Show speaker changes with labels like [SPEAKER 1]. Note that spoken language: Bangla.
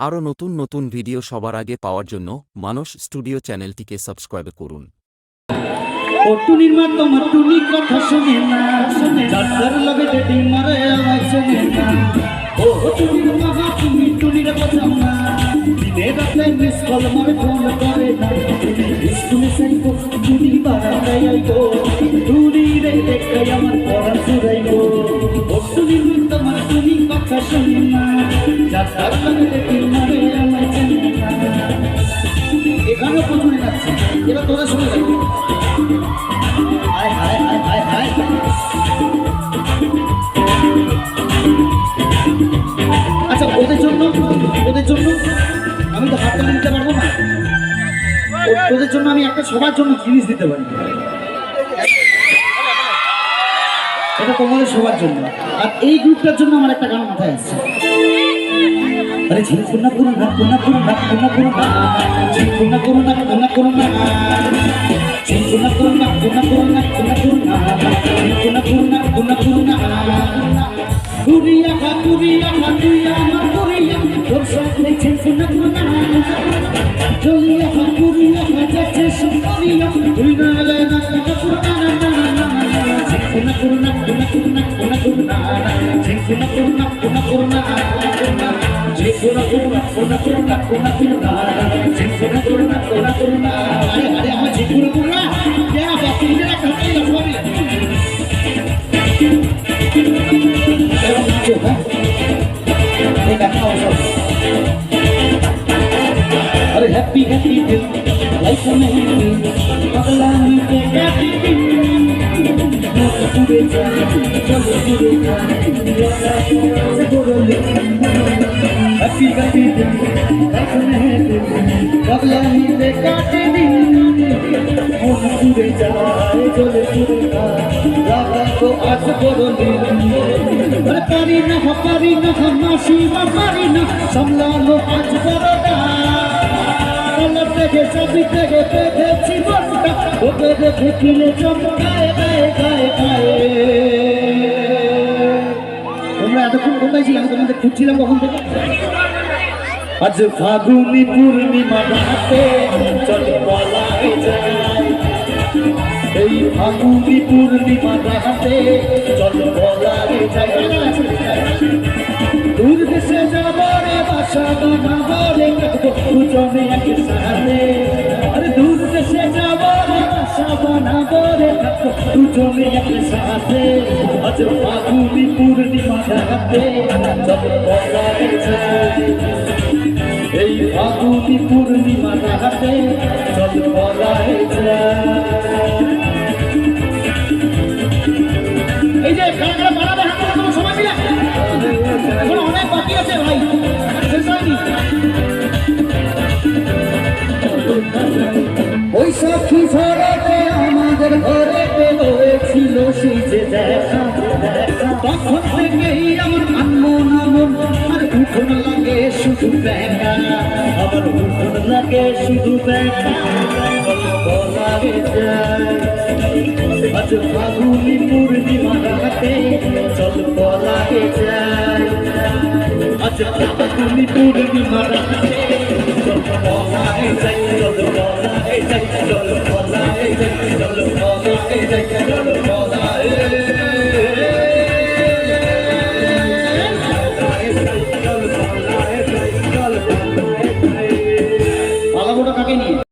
[SPEAKER 1] আরও নতুন নতুন ভিডিও সবার আগে পাওয়ার জন্য মানস স্টুডিও চ্যানেলটিকে সাবস্ক্রাইব করুন।
[SPEAKER 2] টুনির মা তোমার টুনি কথা শুনে না, যার লগে ডেটিং মারে আমায় শুনে না। ও টুনির মা তুমি টুনির বাঁচাও না, দিনে রাতে মিস কল মারে ফোন করে না। স্কুলে সাইকো টুনি বাড়াই আইগো, টুনি রে দেখে আমার পড়া শুরাইগো। ও টুনির মা তোমার টুনি কথা শুনে না, যার লগে ডেটিং মারে আমায় শুনে না। এখানেও প্রচুর যাচ্ছে, এবার তোরা শুনে যাবো। আচ্ছা, ওদের জন্য আমি তো হাতটা নিতে পারবো না। ওদের জন্য আমি একটা সবার জন্য জিনিস দিতে পারি, এটা তোমাদের সবার জন্য। আর এই গ্রুপটার জন্য আমার একটা গান মাথায় আসছে। আরে ঝিলকুনা করুনা কুনা করুনা কুনা করুনা ঝিলকুনা করুনা কুনা করুনা ঝিলকুনা করুনা কুনা করুনা কুনা করুনা ঝিলকুনা করুনা কুনা করুনা কুরিয়া খা তুই আমার কুরিয়া তোর সাথে ঝিলকুনা করুনা জলিয়া খা কুরিয়া খা যাচ্ছে সুরিয়া তুই না লে না কুনা করুনা ঝিলকুনা করুনা কুনা করুনা কুনা করুনা ঝিলকুনা করুনা কুনা করুনা Cikuna kuruna kuruna kuruna kuruna kuruna Cikuna kuruna kuruna kuruna Ada apa cikuna kuruna? Ya apa? Ini nak kata yang suami. Saya maju, ha? Ini kat kau suami. Ada happy happy day, life on a happy. Pagla ni ke happy day. Pure jana, jana pure jana. Seborole. Happy happy day, life on a happy. Pagla ni ke happy day. Pure jana, jana pure jana. Raga ko aaj seborole. Are pari na masi ma pari na. Samla lo aaj boroda. Kalar থেকে চাবি থেকে দেখেছি মনটা ওকে দেখে কিলে চমকায় গায়ে গায়ে গায়ে। তোমরা এতক্ষণ কোথায় ছিলে? আমি তোমাদের খুঁজছিলাম কখন থেকে। আজ ফাগুনি পূর্ণিমা রাতে চল বলাই যায়, এই ফাগুনি পূর্ণিমা রাতে চল বলাই যায়। দূর দেশে যাবো রে বাসা বানাবো রে দুজনে একসাথে। আরে দূর দেশে যাবো রে বাসা বানাবো রে দুজনে একসাথে। আজ ফাগুনি পূর্ণিমা রাতে চল বলাই যায়, এই ফাগুনি পূর্ণিমা রাতে চল বলাই যায়। এই যে খেলাটা বাড়াবে হাতে কোনো সময় মিলে এখন অনেক বাকি আছে ভাই, শেষ হয়নি। বৈশাখী ঝড়ে আমাদের ঘরে পেয়েছিল সেই যে দেখা, তখন থেকেই আমার আনমন আমন আর উঠোন লাগে শুধু দেখা, আমার উঠোন লাগে শুধু দেখা বলাই যায়। আজ ফাগুনি পূর্ণিমা রাতে চল বলাই যায়, আজ ফাগুনি পূর্ণিমা রাতে চল বলাই যায়, চল বলাই যায়, চল বলাই যায়, চল বলাই যায়, চল বলাই পালাবোটা কাকে নিয়ে?